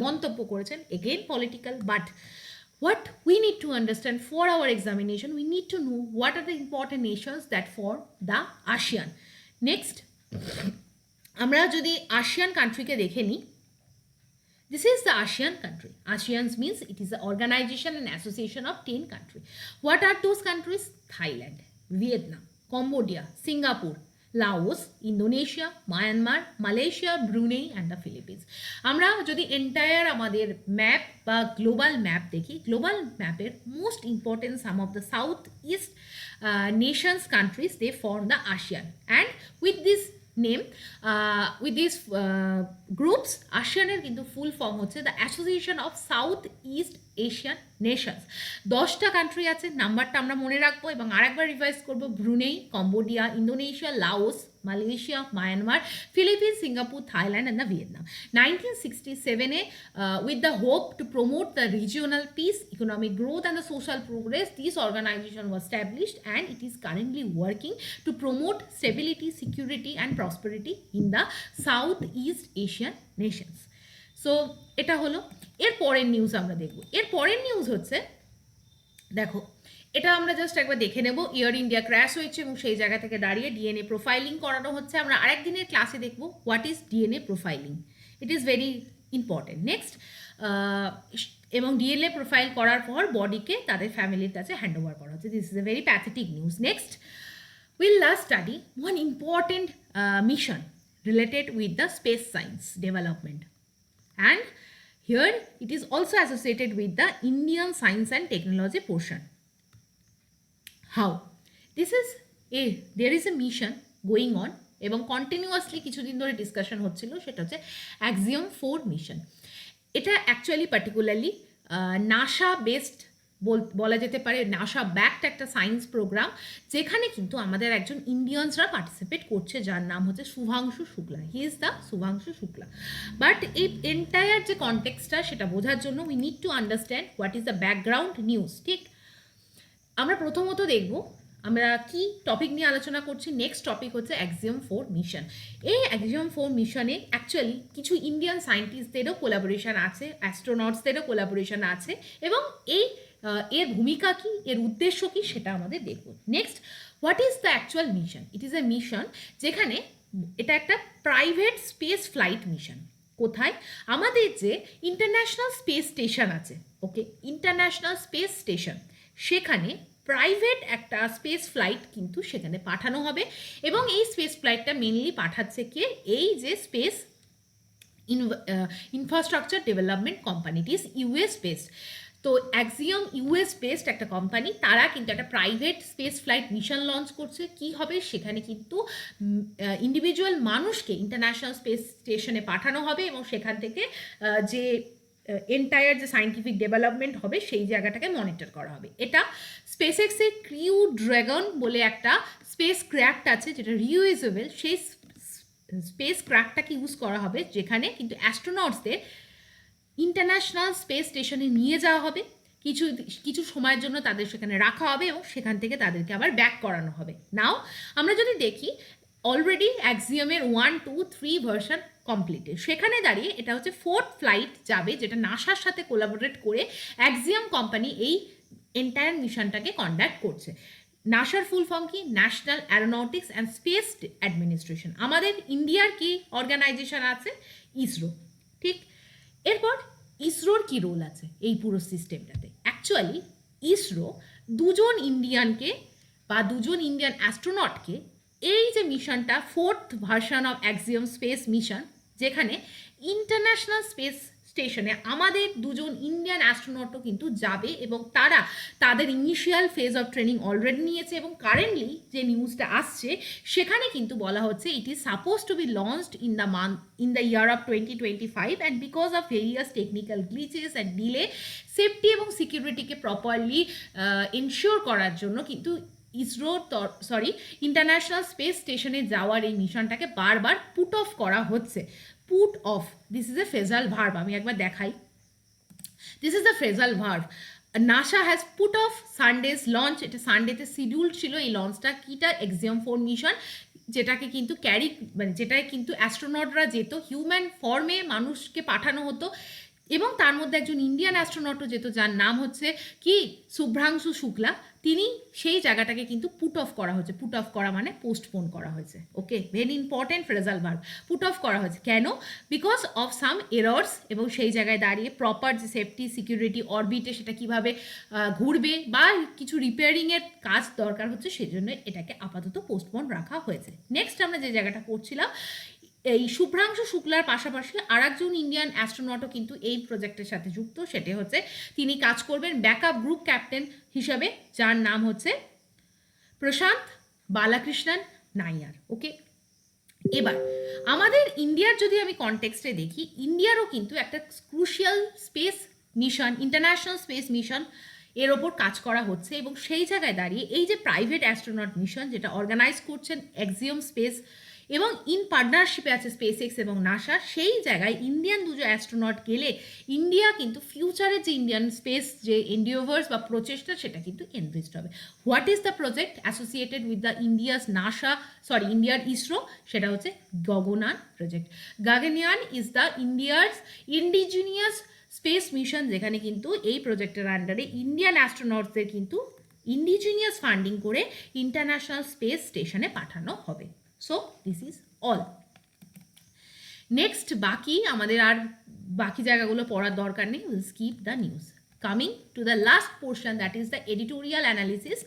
মন্তব্য করেছেন। Again political, but what we need to understand for our examination, we need to know what are the important nations that form the ASEAN. Next, আমরা যদি আসিয়ান কান্ট্রিকে দেখে নিই, this is the ASEAN country. ASEANs means it is the organization and association of 10 country. What are those countries? Thailand, Vietnam, Cambodia, Singapore, Laos, Indonesia, Myanmar, Malaysia, Brunei and the Philippines. আমরা যদি entire আমাদের map বা global map দেখি, global ম্যাপের most important some of the south east nations countries they form the ASEAN, and with this name with this groups, আসিয়ানের কিন্তু full form হচ্ছে the association of south east Asian Nations. 10টা country আছে, নাম্বারটা আমরা মনে রাখবো এবং আরেকবার রিভাইজ করবো। Brunei, Cambodia, Indonesia, Laos, Malaysia, Myanmar, Philippines, Singapore, Thailand and the Vietnam. 1967 with the hope to promote the regional peace, economic growth and the social progress, this organization was established and it is currently working to promote stability, security and prosperity in the Southeast Asian nations. So এটা হলো। এর পরের news আমরা দেখব। এর পরের news হচ্ছে, দেখো এটা আমরা জাস্ট একবার দেখে নেব। এয়ার ইন্ডিয়া ক্র্যাশ হয়েছে এবং সেই জায়গা থেকে দাঁড়িয়ে ডিএনএ প্রোফাইলিং করানো হচ্ছে। আমরা আরেক দিনের ক্লাসে দেখব what is DNA profiling, it is very important. Next, এবং ডিএনএ প্রোফাইল করার পর বডিকে তাদের ফ্যামিলির কাছে হ্যান্ড ওভার করা হচ্ছে। This is a very pathetic news. Next, will last study one important mission related with the space science development, and here it is also associated with the Indian science and technology portion. How? This is there is a mission going on এবং continuously কিছুদিন ধরে discussion হচ্ছিল, সেটা হচ্ছে Axiom 4 mission. এটা actually particularly NASA based বলা যেতে পারে, নাসা ব্যাকড একটা সায়েন্স প্রোগ্রাম, যেখানে কিন্তু আমাদের একজন ইন্ডিয়ানসরা পার্টিসিপেট করছে, যার নাম হচ্ছে Shubhanshu Shukla. He is the Shubhanshu Shukla. But এই এন্টায়ার যে কনটেক্সটটা সেটা বোঝার জন্য we need to understand what is the background news. ঠিক, আমরা প্রথমত দেখব আমরা কি টপিক নিয়ে আলোচনা করছি। নেক্সট টপিক হচ্ছে Axiom 4 মিশন। এই Axiom 4 মিশনে অ্যাকচুয়ালি কিছু ইন্ডিয়ান সায়েন্টিস্টদেরও কোলাবোরেশন আছে, অ্যাস্ট্রোনটসদেরও কোলাবোরেশন আছে, এবং এর ভূমিকা কি, এর উদ্দেশ্য কি, সেটা আমাদের দেখব। Next, what is the actual mission? It is A mission যেখানে এটা একটা প্রাইভেট স্পেস ফ্লাইট মিশন। কোথায়? আমাদের যে ইন্টারন্যাশনাল স্পেস স্টেশন আছে, ওকে, ইন্টারন্যাশনাল স্পেস স্টেশন, সেখানে প্রাইভেট একটা স্পেস ফ্লাইট কিন্তু সেখানে পাঠানো হবে, এবং এই স্পেস ফ্লাইটটা মেনলি পাঠাচ্ছে কে? এই যে space infrastructure development company, it is US based. তো অ্যাক্সিওম ইউএস বেসড একটা কোম্পানি, তারা কিন্তু একটা private space flight mission launch করছে। কি হবে সেখানে কিন্তু ইন্ডিভিজুয়াল মানুষকে ইন্টারন্যাশনাল স্পেস স্টেশনে পাঠানো হবে এবং সেখান থেকে যে এন্টায়ার যে সায়েন্টিফিক ডেভেলপমেন্ট হবে সেই জায়গাটাকে মনিটর করা হবে। এটা স্পেস এক্সের ক্রিউ ড্রাগন বলে একটা স্পেস ক্র্যাফট আছে যেটা রিউজেবল, সেই স্পেস ক্র্যাফটটাকে ইউজ করা হবে যেখানে কিন্তু অ্যাস্ট্রোনটসদের ইন্টারন্যাশনাল স্পেস স্টেশনে নিয়ে যাওয়া হবে, কিছু কিছু সময়ের জন্য তাদের সেখানে রাখা হবে এবং সেখান থেকে তাদেরকে আবার ব্যাক করানো হবে। নাও আমরা যদি দেখি অলরেডি অ্যাক্সিওমের 1, 2, 3 ভার্সন কমপ্লিটেড। সেখানে দাঁড়িয়ে এটা হচ্ছে 4th ফ্লাইট যাবে, যেটা নাসার সাথে কোলাবোরেট করে অ্যাক্সিওম কোম্পানি এই এন্টায়ার মিশনটাকে কন্ডাক্ট করছে। নাসার ফুল ফর্ম কি? National Aeronautics and space administration. আমাদের ইন্ডিয়ার কি অর্গানাইজেশন আছে? ইসরো। ঠিক, এরপর ইসরোর কি রোল আছে এই পুরো সিস্টেমটাতে? অ্যাকচুয়ালি ইসরো দুজন ইন্ডিয়ানকে বা দুজন ইন্ডিয়ান অ্যাস্ট্রোনটকে এই যে মিশনটা 4th version of axiom space mission, যেখানে ইন্টারন্যাশনাল স্পেস স্টেশনে আমাদের দুজন ইন্ডিয়ান অ্যাস্ট্রোনটও কিন্তু যাবে এবং তারা তাদের initial phase of training already নিয়েছে এবং কারেন্টলি যে নিউজটা আসছে সেখানে কিন্তু বলা হচ্ছে it is suppose two B launched in the year of 2025 and because of various technical glitches and delay safety এবং সিকিউরিটিকে প্রপারলি এনশিওর করার জন্য কিন্তু ইসরো ইন্টারন্যাশনাল স্পেস স্টেশনে যাওয়ার এই মিশনটাকে বারবার পুট অফ করা হচ্ছে। Put off, this is a phrasal verb, আমি একবার দেখাই। This is the phrasal verb. NASA has put off Sundays launch, এটা সানডেতে শিডিউল ছিল এই লঞ্চটা। কিটা? এক্সিওম 4 মিশন, যেটাকে কিন্তু যেটায় কিন্তু অ্যাস্ট্রোনটরা যেত, হিউম্যান ফর্মে মানুষকে পাঠানো হতো এবং তার মধ্যে একজন ইন্ডিয়ান অ্যাস্ট্রোনটও যেত যার নাম হচ্ছে কি? শুভ্রাংশু শুক্লা। তিনি সেই জায়গাটাকে কিন্তু পুট অফ করা হয়েছে। পুট অফ করা মানে পোস্টপোন করা হয়েছে। Okay, very important phrasal verb. Put off করা হয়েছে কেন? বিকজ অফ সাম এরর্স, এবং সেই জায়গায় দাঁড়িয়ে প্রপার যে সেফটি সিকিউরিটি অরবিটে সেটা কিভাবে ঘুরবে বা কিছু রিপেয়ারিংয়ের কাজ দরকার হচ্ছে, সেজন্য এটাকে আপাতত পোস্টপোন রাখা হয়েছে। নেক্সট আমরা যে জায়গাটা করছিলাম, এই শুভ্রাংশু শুক্লার পাশাপাশি আর একজন ইন্ডিয়ান অ্যাস্ট্রোনটও কিন্তু এই প্রজেক্টের সাথে যুক্ত। সেটা হচ্ছে তিনি কাজ করবেন ব্যাকআপ গ্রুপ ক্যাপ্টেন হিসাবে, যার নাম হচ্ছে প্রশান্ত বালাকৃষ্ণন নাইয়ার। ওকে, এবার আমাদের ইন্ডিয়ার যদি আমি কনটেক্সটে দেখি, ইন্ডিয়ারও কিন্তু একটা crucial space mission, international space mission এর ওপর কাজ করা হচ্ছে এবং সেই জায়গায় দাঁড়িয়ে এই যে প্রাইভেট অ্যাস্ট্রোনট মিশন যেটা অর্গানাইজ করছেন অ্যাক্সিওম স্পেস এবং ইন পার্টনারশিপে আছে স্পেস এক্স এবং নাসা, সেই জায়গায় ইন্ডিয়ান দুজন অ্যাস্ট্রোনট গেলে ইন্ডিয়া কিন্তু ফিউচারের যে ইন্ডিয়ান স্পেস যে এন্ডিওভার্স বা প্রচেষ্টা সেটা কিন্তু এনরিচড হবে। What is the project associated with the ইন্ডিয়ার ইসরো? সেটা হচ্ছে Gaganyaan project. Gaganyaan is the ইন্ডিয়ার ইন্ডিজিনিয়াস স্পেস মিশন, যেখানে কিন্তু এই প্রজেক্টের আন্ডারে ইন্ডিয়ান অ্যাস্ট্রোনটসদের কিন্তু ইন্ডিজিনিয়াস ফান্ডিং করে ইন্টারন্যাশনাল স্পেস স্টেশনে পাঠানো হবে। So this is all. Next বাকি আমাদের আর বাকি জায়গাগুলো পড়ার দরকার নেই, will skip the news. Coming to the last portion, that is the editorial analysis.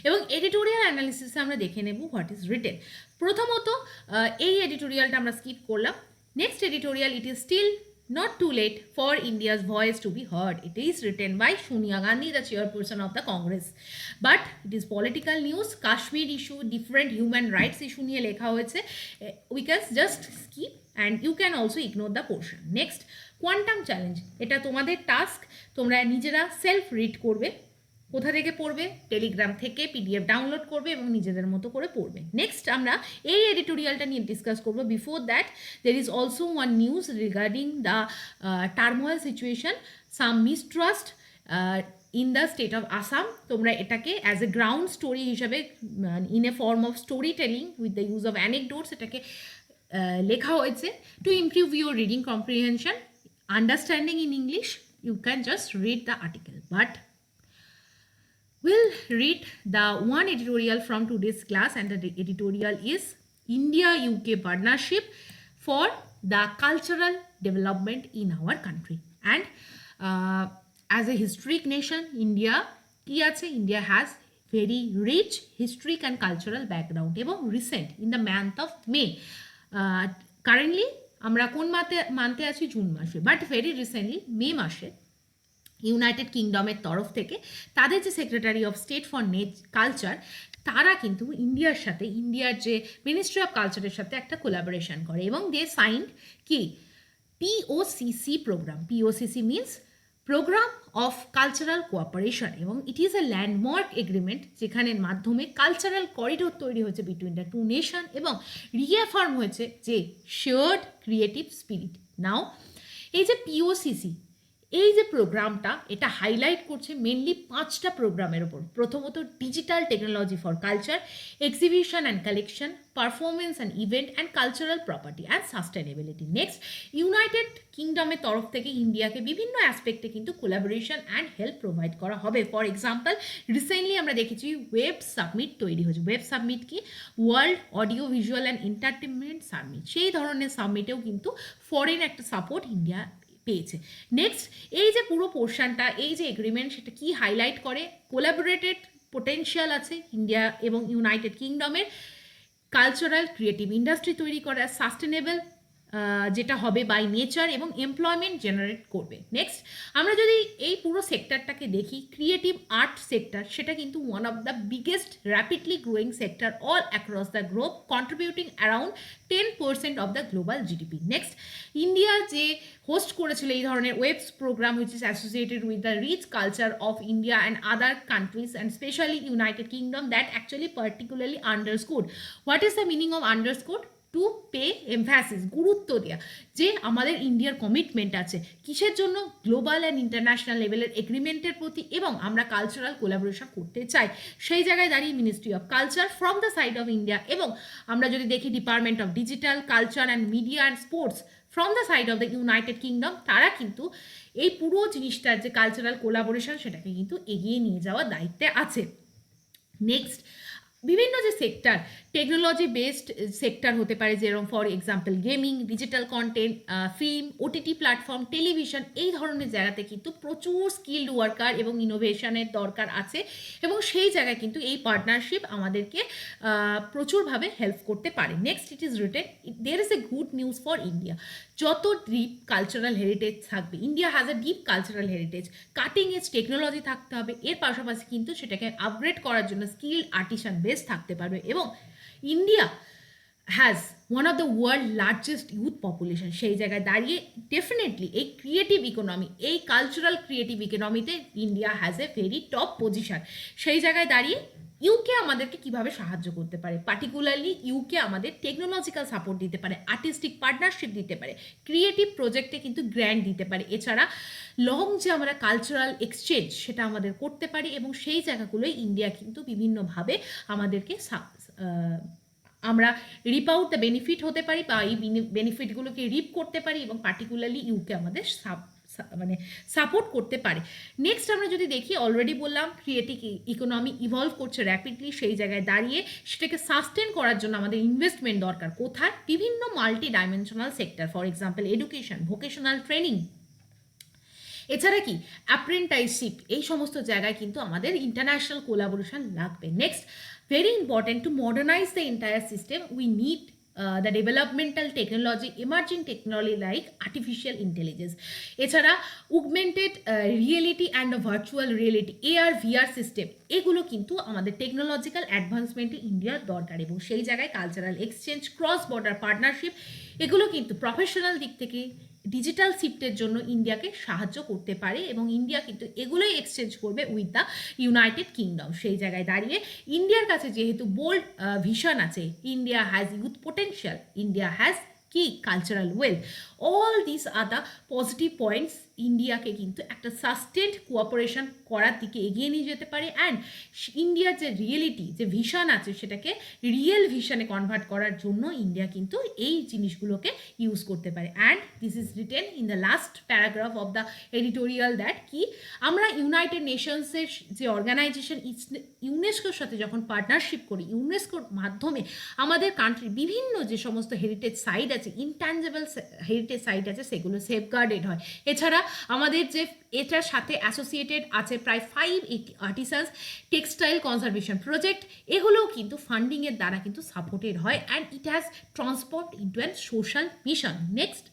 এবং এডিটোরিয়াল অ্যানালিসিসে আমরা দেখে নেব হোয়াট ইজ রিটেন। প্রথমত এই এডিটোরিয়ালটা আমরা স্কিপ করলাম। Next editorial, it is still not too late for India's voice to be heard. It is written by Sonia Gandhi, the chairperson of the Congress. But it is political news, Kashmir issue, different human rights issue নিয়ে লেখা হয়েছে। We can just skip and you can also ignore the portion. Next, quantum challenge. এটা তোমাদের task, তোমরা নিজেরা self read করবে। কোথা থেকে পড়বে? টেলিগ্রাম থেকে পিডিএফ ডাউনলোড করবে এবং নিজেদের মতো করে পড়বে। নেক্সট আমরা এই এডিটোরিয়ালটা নিয়ে ডিসকাস করবো। Before that there is also one news regarding the turmoil situation, some mistrust in the state of Assam. তোমরা এটাকে অ্যাজ এ গ্রাউন্ড স্টোরি হিসাবে in a form of story telling with the use of anecdotes এটাকে লেখা হয়েছে। To improve your reading comprehension, understanding in English, you can just read the article, but we'll read the one editorial from today's class, and the editorial is India-UK Partnership for the Cultural Development in our country. And as a historic nation, India ki ache? India has very rich historic and cultural background. এবং recent in the month of May, currently আমরা কোন মান্থে আছি? June মাসে, but very recently মে মাসে United কিংডমের তরফ থেকে তাদের যে secretary of state for culture, তারা কিন্তু ইন্ডিয়ার সাথে, ইন্ডিয়ার যে মিনিস্ট্রি অফ কালচারের সাথে একটা কোলাবোরেশন করে এবং দে সাইন্ড কি POCC program. POCC means program of cultural cooperation, এবং it is a landmark agreement যেখানের মাধ্যমে কালচারাল করিডোর তৈরি হয়েছে বিটুইন দ্য টু নেশন এবং রিঅ্যাফার্ম হয়েছে যে শেয়ার্ড ক্রিয়েটিভ স্পিরিট। নাও এই যে পিওসিসি, এই যে প্রোগ্রামটা, এটা হাইলাইট করছে মেনলি 5টা প্রোগ্রামের ওপর। প্রথমত digital technology for culture, exhibition and collection, performance and event and cultural property and sustainability. Next, United কিংডমের তরফ থেকে ইন্ডিয়াকে বিভিন্ন অ্যাসপেক্টে কিন্তু কোলাবোরেশন অ্যান্ড হেল্প প্রোভাইড করা হবে। ফর এক্সাম্পল, রিসেন্টলি আমরা দেখেছি ওয়েব সাবমিট তৈরি হয়েছে। ওয়েব সাবমিট কি? World audio visual and entertainment submit. সেই ধরনের সাবমিটেও কিন্তু ফরেন একটা সাপোর্ট ইন্ডিয়া পেয়েছে। নেক্সট, এই যে পুরো পোর্শনটা, এই যে এগ্রিমেন্ট, সেটা কি হাইলাইট করে? কোলাবোরেটেড পোটেনশিয়াল আছে ইন্ডিয়া এবং ইউনাইটেড কিংডমের কালচারাল ক্রিয়েটিভ ইন্ডাস্ট্রি তৈরি করা, সাস্টেনেবল যেটা হবে বাই নেচার এবং এমপ্লয়মেন্ট জেনারেট করবে। নেক্সট, আমরা যদি এই পুরো সেক্টরটাকে দেখি, ক্রিয়েটিভ আর্ট সেক্টর, সেটা কিন্তু one of the biggest rapidly growing sector all across the globe, contributing around 10% of the global GDP. Next, India যে হোস্ট করেছিল এই ধরনের waves program which is associated with the rich culture of India and other countries and specially United Kingdom, that actually particularly underscored. What is the meaning of underscored? To pay emphasis, গুরুত্ব দেওয়া, যে আমাদের ইন্ডিয়ার commitment আছে কিসের জন্য? Global and international লেভেলের এগ্রিমেন্টের প্রতি, এবং আমরা কালচারাল কোলাবোরেশন করতে চাই। সেই জায়গায় দাঁড়িয়ে ministry of culture from the side of India, এবং আমরা যদি দেখি department of digital culture and media and sports from the side of the United kingdom, তারা কিন্তু এই পুরো জিনিসটার যে কালচারাল কোলাবোরেশন, সেটাকে কিন্তু এগিয়ে নিয়ে যাওয়ার দায়িত্বে আছে। নেক্সট, বিভিন্ন যে সেক্টর, টেকনোলজি বেসড সেক্টর হতে পারে, যেরকম for example gaming, digital content, film, OTT platform, television, এই ধরনের জায়গাতে কিন্তু প্রচুর স্কিলড ওয়ার্কার এবং ইনোভেশনের দরকার আছে, এবং সেই জায়গায় কিন্তু এই পার্টনারশিপ আমাদেরকে প্রচুরভাবে হেল্প করতে পারে। Next, it is written there is a good news for India. যত ডিপ কালচারাল হেরিটেজ থাকবে, India has a deep cultural heritage, cutting edge technology থাকতে হবে, এর পাশাপাশি কিন্তু সেটাকে আপগ্রেড করার জন্য স্কিল আর্টিসান বেস থাকতে পারবে, এবং India has one of the world largest youth population. সেই জায়গায় দাঁড়িয়ে ডেফিনেটলি এই ক্রিয়েটিভ ইকোনমি, এই কালচারাল ক্রিয়েটিভ ইকোনমিতে India has a very top position. সেই জায়গায় দাঁড়িয়ে ইউকে আমাদেরকে কিভাবে সাহায্য করতে পারে? পার্টিকুলারলি ইউকে আমাদের টেকনোলজিক্যাল সাপোর্ট দিতে পারে, আর্টিস্টিক পার্টনারশিপ দিতে পারে, ক্রিয়েটিভ প্রজেক্টে কিন্তু গ্র্যান্ট দিতে পারে। এছাড়া লং যে আমরা কালচারাল এক্সচেঞ্জ, সেটা আমাদের করতে পারি, এবং সেই জায়গাগুলোই ইন্ডিয়া কিন্তু বিভিন্নভাবে আমাদেরকে আমরা রিপ আউট দ্য বেনিফিট হতে পারি, বা এই বেনিফিটগুলোকে রিপ করতে পারি, এবং পার্টিকুলারলি ইউকে আমাদের মানে সাপোর্ট করতে পারে। নেক্সট, আমরা যদি দেখি, অলরেডি বললাম ক্রিয়েটিভ ইকোনমি ইভলভ করছে র্যাপিডলি, সেই জায়গায় দাঁড়িয়ে সেটাকে সাস্টেন করার জন্য আমাদের ইনভেস্টমেন্ট দরকার। কোথায়? বিভিন্ন multi dimensional sector, for example education, vocational training, এছাড়া কি অ্যাপ্রেন্টাইসশিপ, এই সমস্ত জায়গায় কিন্তু আমাদের ইন্টারন্যাশনাল কোলাবোরেশন লাগবে। Next, very important to modernize the entire system, we need the developmental technology, emerging technology like artificial intelligence, এছাড়া augmented reality and virtual reality, AR VR system, এগুলো কিন্তু আমাদের টেকনোলজিক্যাল অ্যাডভান্সমেন্টে ইন্ডিয়ার দরকার, এবং সেই জায়গায় cultural exchange, cross border partnership, এগুলো কিন্তু প্রফেশনাল দিক থেকে ডিজিটাল শিফটের জন্য ইন্ডিয়াকে সাহায্য করতে পারে, এবং ইন্ডিয়া কিন্তু এগুলোই এক্সচেঞ্জ করবে উইথ দ্য ইউনাইটেড কিংডম। সেই জায়গায় দাঁড়িয়ে ইন্ডিয়ার কাছে যেহেতু বোল্ড ভিশন আছে, India has youth potential, India has কি cultural wealth, all this are the positive points ইন্ডিয়াকে কিন্তু একটা সাস্টেন্ড কোঅপারেশন করার দিকে এগিয়ে নিয়ে যেতে পারে, অ্যান্ড ইন্ডিয়ার যে রিয়েলিটি, যে ভিশন আছে, সেটাকে রিয়েল ভিশনে কনভার্ট করার জন্য ইন্ডিয়া কিন্তু এই জিনিসগুলোকে ইউজ করতে পারে। And this is written in the last paragraph of the editorial that কি আমরা ইউনাইটেড নেশনসের যে অর্গানাইজেশন ইউনেস্কোর সাথে যখন পার্টনারশিপ করি, ইউনেস্কোর মাধ্যমে আমাদের কান্ট্রির বিভিন্ন যে সমস্ত হেরিটেজ সাইট আছে, ইনট্যাঞ্জেবল হেরিটেজ সাইট আছে, সেগুলো সেফগার্ডেড হয়। এছাড়া আমাদের যে এটার সাথে অ্যাসোসিয়েটেড আছে প্রায় 580 আর্টিসান্স টেক্সটাইল কনজারভেশন প্রজেক্ট, এগুলোও কিন্তু ফান্ডিংয়ের দ্বারা কিন্তু সাপোর্টেড হয়, and it has transformed into an social mission. Next,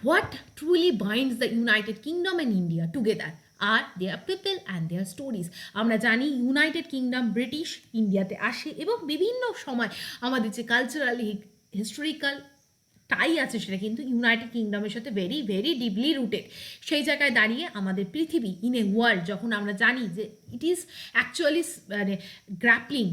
What truly binds the United Kingdom and India together are their people and their stories. আমরা জানি ইউনাইটেড কিংডম ব্রিটিশ ইন্ডিয়াতে আসে এবং বিভিন্ন সময় আমাদের যে কালচারাল হিস্টোরিক্যাল টাই আছে সেটা কিন্তু ইউনাইটেড কিংডমের সাথে ভেরি ভেরি ডিপলি রুটেড। সেই জায়গায় দাঁড়িয়ে আমাদের পৃথিবী ইন এ ওয়ার্ল্ড যখন আমরা জানি যে ইট ইজ অ্যাকচুয়ালি মানে গ্র্যাপলিং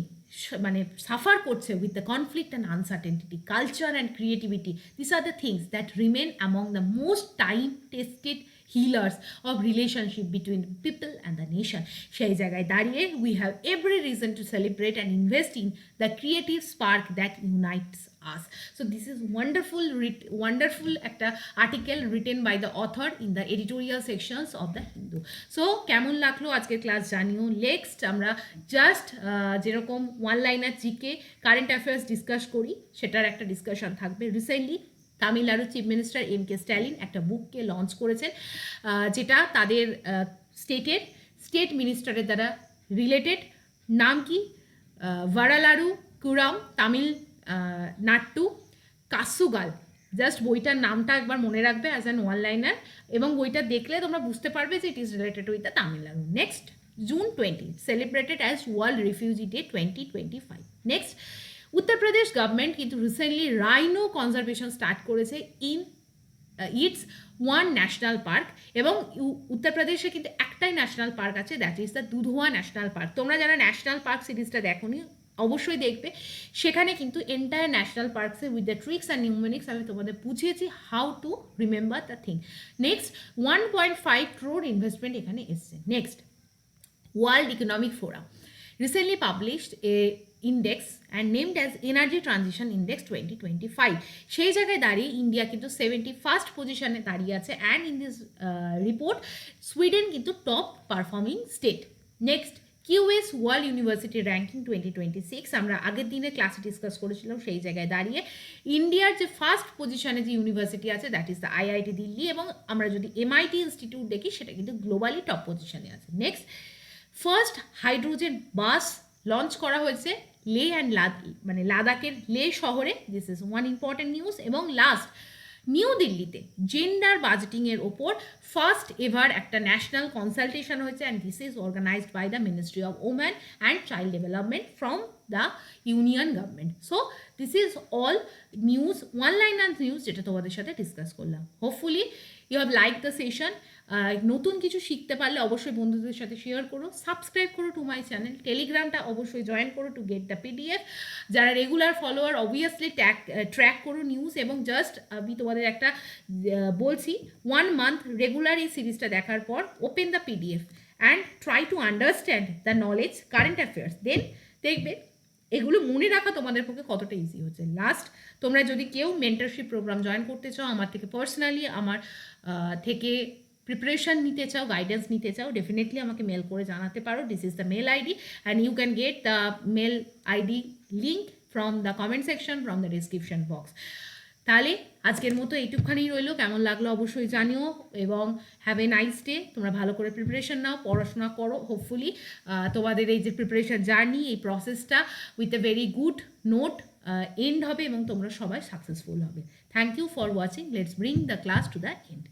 মানে সাফার করছে with the conflict and uncertainty, culture and creativity, this are the things that remain among the most time tested healers of relationship between the people and the nation. সেই জায়গায় দাঁড়িয়ে we have every reason to celebrate and invest in the creative spark that unites us. So this is wonderful একটা article written by the author in the editorial sections of the Hindu. So কেমন লাগলো আজকের class জানিও। Next আমরা just যেরকম one liner GK current affairs discuss করি সেটার একটা ডিসকাশন থাকবে। Recently Tamil Nadu chief minister MK. Stalin একটা বুককে লঞ্চ করেছেন যেটা তাদের স্টেট মিনিস্টারের দ্বারা রিলেটেড। নাম কি? ভারালারু কুরাম তামিল নাট্টু কাসুগাল। জাস্ট বইটার নামটা একবার মনে রাখবে অ্যাজ অ্যান ওয়ান লাইনার, এবং বইটা দেখলে তোমরা বুঝতে পারবে যে it is related with the Tamil Nadu. Next, June 20 celebrated as world refugee day 2025। Next, Uttar Pradesh government কিন্তু রিসেন্টলি রাইনো কনজারভেশন স্টার্ট করেছে in its one national park, এবং উত্তরপ্রদেশে কিন্তু একটাই ন্যাশনাল পার্ক আছে, that is the Dudhwa national park. তোমরা যারা ন্যাশনাল পার্ক সিরিজটা দেখোনি অবশ্যই দেখবে, সেখানে কিন্তু এন্টায়ার ন্যাশনাল পার্কসে with the tricks and numerics আমি তোমাদের বুঝিয়েছি how to remember the thing. Next, 1.5 crore investment এখানে এসছে। Next, world economic forum recently published a index and named as Energy Transition Index 2025. সেই জায়গায় দাঁড়িয়ে ইন্ডিয়া কিন্তু 71st পজিশনে দাঁড়িয়ে আছে, and in this report Sweden কিন্তু top performing state. Next, QS world university ranking 2026 আমরা আগের দিনে ক্লাসে ডিসকাস করেছিলাম। সেই জায়গায় দাঁড়িয়ে ইন্ডিয়ার যে ফার্স্ট পজিশনে যে ইউনিভার্সিটি আছে that is the IIT Delhi, এবং আমরা যদি এমআইটি ইনস্টিটিউট দেখি সেটা কিন্তু গ্লোবালি টপ পজিশনে আছে। Next, first hydrogen bus launch করা হয়েছে লে অ্যান্ড লাদাখের লে শহরে। This is one important news. এবং লাস্ট, নিউ দিল্লিতে জেন্ডার বাজেটিংয়ের ওপর ফার্স্ট এভার একটা ন্যাশনাল কনসালটেশন হয়েছে, and this is organised by the ministry of woman and child development from the union government. So this is all news, one liner news যেটা তোমাদের সাথে discuss করলাম। Hopefully you have like the session. নতুন কিছু শিখতে পারলে অবশ্যই বন্ধুদের সাথে শেয়ার করো, সাবস্ক্রাইব করো টু মাই চ্যানেল, টেলিগ্রামটা অবশ্যই জয়েন করো টু গেট দ্য পিডিএফ। যারা রেগুলার ফলোয়ার অবভিয়াসলি ট্র্যাক করো নিউজ, এবং জাস্ট আমি তোমাদের একটা বলছি, 1 month রেগুলার এই সিরিজটা দেখার পর open the PDF and try to understand the knowledge current affairs, then দেখবে এগুলো মনে রাখা তোমাদের পক্ষে কতটা ইজি হচ্ছে। লাস্ট, তোমরা যদি কেউ মেন্টরশিপ প্রোগ্রাম জয়েন করতে চাও আমার থেকে পার্সোনালি, আমার থেকে প্রিপারেশন নিতে চাও, গাইডেন্স নিতে চাও, ডেফিনেটলি আমাকে মেল করে জানাতে পারো। This is the mail ID and you can get the mail ID link from the comment section, from the description box. তাহলে আজকের মতো এইটুকখানেই রইলো, কেমন লাগলো অবশ্যই জানিও, এবং হ্যাভ এ নাইস ডে। তোমরা ভালো করে প্রিপারেশন নাও, পড়াশোনা করো। হোপফুলি তোমাদের এই যে প্রিপারেশন জার্নি, এই প্রসেসটা with a very good note end হবে, এবং তোমরা সবাই সাকসেসফুল হবে। Thank you for watching. Let's bring the class to the and.